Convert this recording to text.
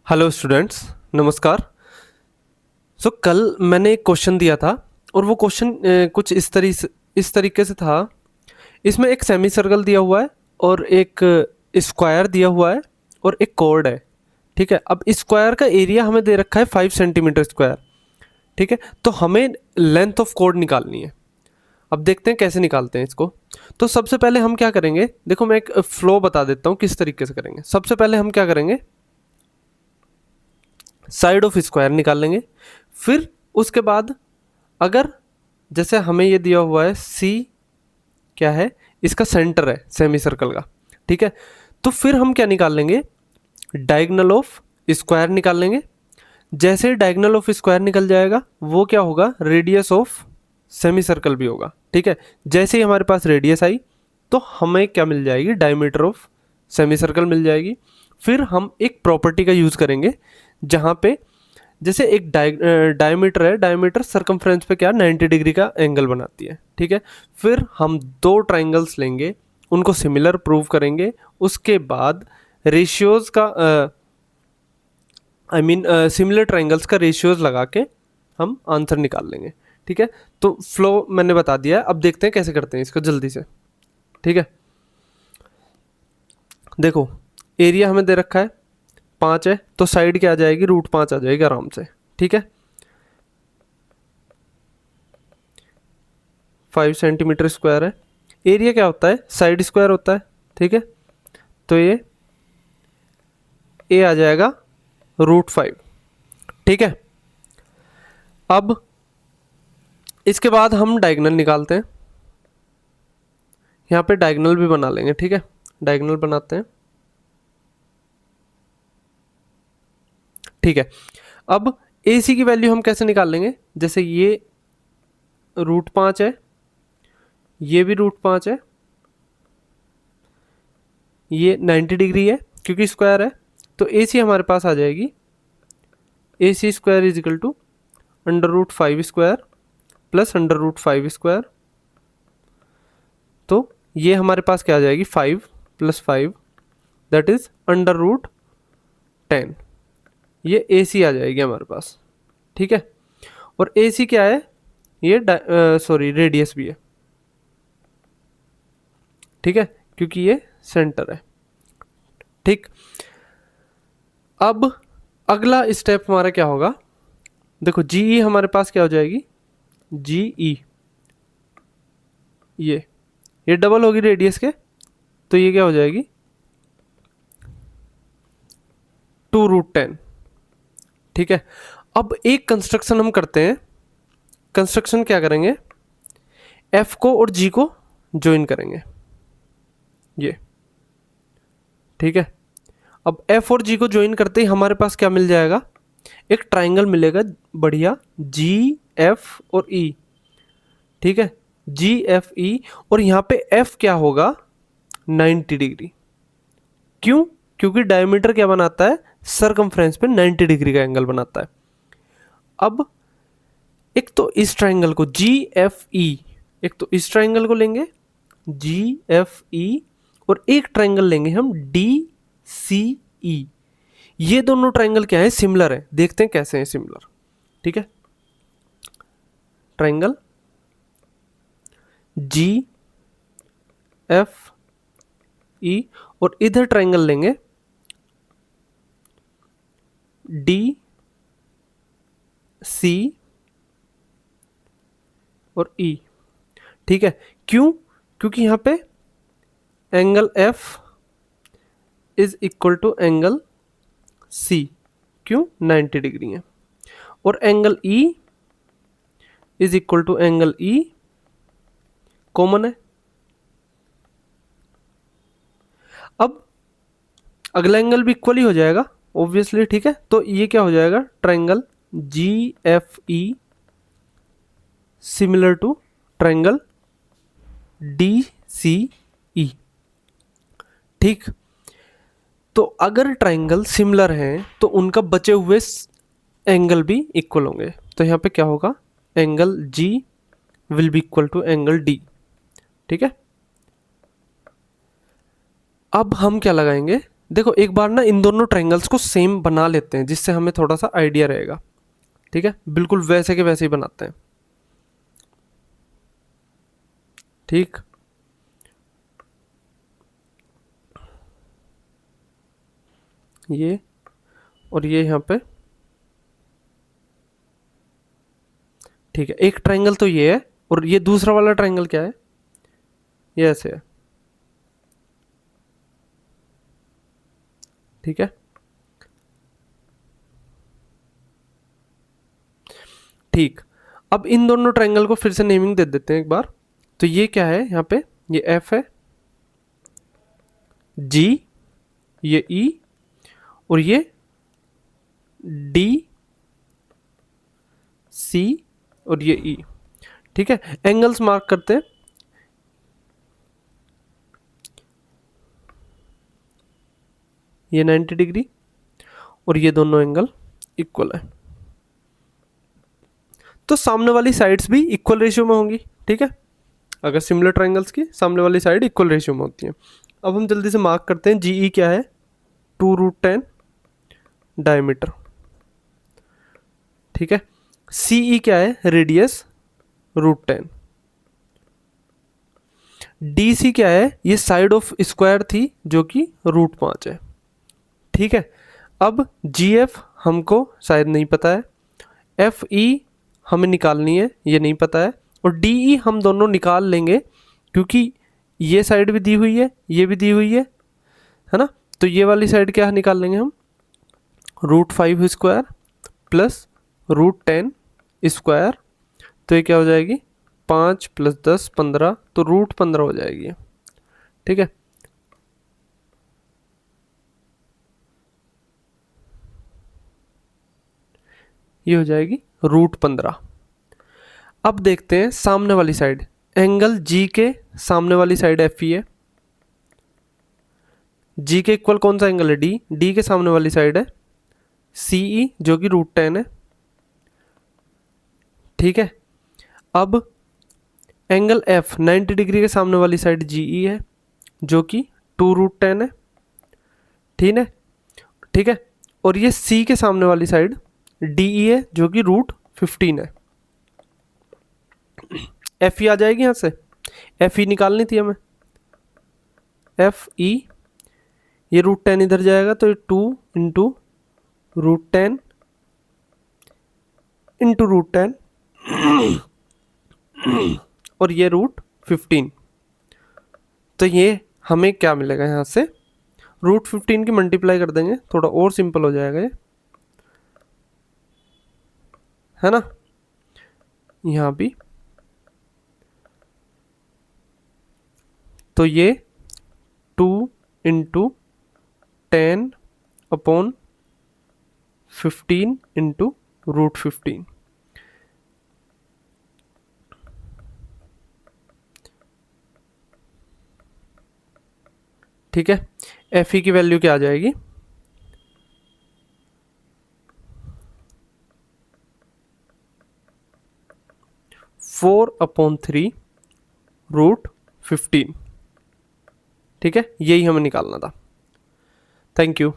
Hello students, नमस्कार। कल मैंने एक क्वेश्चन दिया था और वो क्वेश्चन कुछ इस तरीके से था। इसमें एक सेमी सर्कल दिया हुआ है और एक स्क्वायर दिया हुआ है और एक कॉर्ड है। ठीक है, अब स्क्वायर का एरिया हमें दे रखा है 5 सेंटीमीटर स्क्वायर। ठीक है, तो हमें लेंथ ऑफ कॉर्ड निकालनी है। अब देखते हैं कैसे निकालते हैं इसको। तो सबसे पहले हम क्या करेंगे, देखो मैं एक फ्लो बता देता हूँ किस तरीके से करेंगे। सबसे पहले हम क्या करेंगे, साइड ऑफ स्क्वायर निकाल लेंगे। फिर उसके बाद अगर जैसे हमें ये दिया हुआ है सी क्या है, इसका सेंटर है सेमी सर्कल का। ठीक है, तो फिर हम क्या निकाल लेंगे, डायगोनल ऑफ स्क्वायर निकाल लेंगे। जैसे डायगोनल ऑफ स्क्वायर निकल जाएगा वो क्या होगा, रेडियस ऑफ सेमी सर्कल भी होगा। ठीक है, जैसे ही हमारे पास रेडियस आई तो हमें क्या मिल जाएगी, डायमीटर ऑफ सेमी सर्कल मिल जाएगी। फिर हम एक प्रॉपर्टी का यूज़ करेंगे जहाँ पे जैसे एक डायमीटर है, डायमीटर सरकमफ्रेंस पे क्या 90 डिग्री का एंगल बनाती है। ठीक है, फिर हम दो ट्राइंगल्स लेंगे, उनको सिमिलर प्रूव करेंगे। उसके बाद रेशियोज का सिमिलर ट्राइंगल्स का रेशियोज लगा के हम आंसर निकाल लेंगे। ठीक है, तो फ्लो मैंने बता दिया है। अब देखते हैं कैसे करते हैं इसको जल्दी से। ठीक है, देखो एरिया हमें दे रखा है 5 है, तो साइड क्या आ जाएगी, √5 आ जाएगी आराम से। ठीक है, 5 सेंटीमीटर स्क्वायर है। एरिया क्या होता है, साइड स्क्वायर होता है। ठीक है, तो ये ए आ जाएगा √5। ठीक है, अब इसके बाद हम डायगोनल निकालते हैं। यहाँ पे डायगोनल भी बना लेंगे। ठीक है, डायगोनल बनाते हैं। ठीक है, अब ए सी की वैल्यू हम कैसे निकाल लेंगे, जैसे ये √5 है, ये भी √5 है, ये 90 डिग्री है क्योंकि स्क्वायर है। तो ए सी हमारे पास आ जाएगी, A C square is equal to √5 square plus √5 square. तो ये हमारे पास क्या आ जाएगी, 5 + 5 दैट इज √10। ये ए सी आ जाएगी हमारे पास। ठीक है, और ए सी क्या है, ये रेडियस भी है। ठीक है, क्योंकि ये सेंटर है। ठीक, अब अगला स्टेप हमारा क्या होगा, देखो जी ई हमारे पास क्या हो जाएगी, जी ई ये डबल होगी रेडियस के, तो ये क्या हो जाएगी 2√10। ठीक है, अब एक कंस्ट्रक्शन हम करते हैं। कंस्ट्रक्शन क्या करेंगे, एफ को और जी को ज्वाइन करेंगे ये। ठीक है, अब एफ और जी को ज्वाइन करते ही हमारे पास क्या मिल जाएगा, एक ट्राइंगल मिलेगा बढ़िया, जी एफ और ई। ठीक है, जी एफ ई, और यहाँ पे एफ क्या होगा 90 डिग्री। क्यों, क्योंकि डायमीटर क्या बनाता है, सरकमफ्रेंस पे 90 डिग्री का एंगल बनाता है। अब एक तो इस ट्राइंगल को जी एफ ई, एक तो इस ट्राइंगल को लेंगे जी एफ ई, और एक ट्राइंगल लेंगे हम डी सी ई। ये दोनों ट्राइंगल क्या है, सिमिलर है। देखते हैं कैसे हैं सिमिलर। ठीक है, ट्राइंगल जी एफ ई, और इधर ट्राइंगल लेंगे डी सी और ई। ठीक है, क्यों, क्योंकि यहां पे angle F is equal to angle C, क्यों 90 डिग्री है, और angle E is equal to angle E common है। अब अगला एंगल भी इक्वल ही हो जाएगा ऑब्वियसली। ठीक है, तो ये क्या हो जाएगा, triangle G F E similar to triangle D C E. ठीक, तो अगर ट्राइंगल सिमिलर हैं तो उनका बचे हुए एंगल भी इक्वल होंगे। तो यहाँ पे क्या होगा, angle G will be equal to angle D. ठीक है, अब हम क्या लगाएंगे, देखो एक बार ना इन दोनों ट्रायंगल्स को सेम बना लेते हैं जिससे हमें थोड़ा सा आइडिया रहेगा। ठीक है, बिल्कुल वैसे के वैसे ही बनाते हैं। ठीक, ये और ये यहाँ पे। ठीक है, एक ट्रायंगल तो ये है और ये दूसरा वाला ट्रायंगल क्या है, ये ऐसे है। ठीक है, ठीक। अब इन दोनों ट्रायंगल को फिर से नेमिंग दे देते हैं एक बार। तो ये क्या है यहाँ पे, ये एफ है, जी, ये ई और ये डी, सी और ये ई। ठीक है, एंगल्स मार्क करते हैं। ये 90 डिग्री और ये दोनों एंगल इक्वल है, तो सामने वाली साइड्स भी इक्वल रेशियो में होंगी। ठीक है, अगर सिमिलर ट्रायंगल्स की सामने वाली साइड इक्वल रेशियो में होती है। अब हम जल्दी से मार्क करते हैं, जीई क्या है, 2√10 डायमीटर। ठीक है, सीई क्या है, रेडियस √10। डीसी क्या है, ये साइड ऑफ स्क्वायर थी जो कि √5 है। ठीक है, अब जीएफ हमको शायद नहीं पता है, एफ ई हमें निकालनी है, ये नहीं पता है, और डी ई हम दोनों निकाल लेंगे क्योंकि ये साइड भी दी हुई है, ये भी दी हुई है ना। तो ये वाली साइड क्या निकाल लेंगे हम, √5 स्क्वायर प्लस √10 स्क्वायर। तो ये क्या हो जाएगी, 5 + 10 15, तो √15 हो जाएगी। ठीक है, ये हो जाएगी √15। अब देखते हैं सामने वाली साइड, एंगल जी के सामने वाली साइड एफ ई है। जी के इक्वल कौन सा एंगल है, डी, डी के सामने वाली साइड है सी ई जो कि √10 है। ठीक है, अब एंगल एफ 90 डिग्री के सामने वाली साइड जी ई है जो कि 2√10 है। ठीक है, ठीक है, और ये सी के सामने वाली साइड डी ई है जो कि √15 है। एफ ई आ जाएगी यहाँ से, एफ ई निकालनी थी हमें, एफ ई, ये √10 इधर जाएगा तो ये 2 इंटू √10 इंटू √10 और ये √15। तो ये हमें क्या मिलेगा, यहाँ से √15 की मल्टीप्लाई कर देंगे, थोड़ा और सिंपल हो जाएगा ये, है ना। यहाँ भी तो ये 2 इंटू 10/15 इंटू √15। ठीक है, एफ ई की वैल्यू क्या आ जाएगी, 4/3 √15। ठीक है, यही हमें निकालना था। Thank you.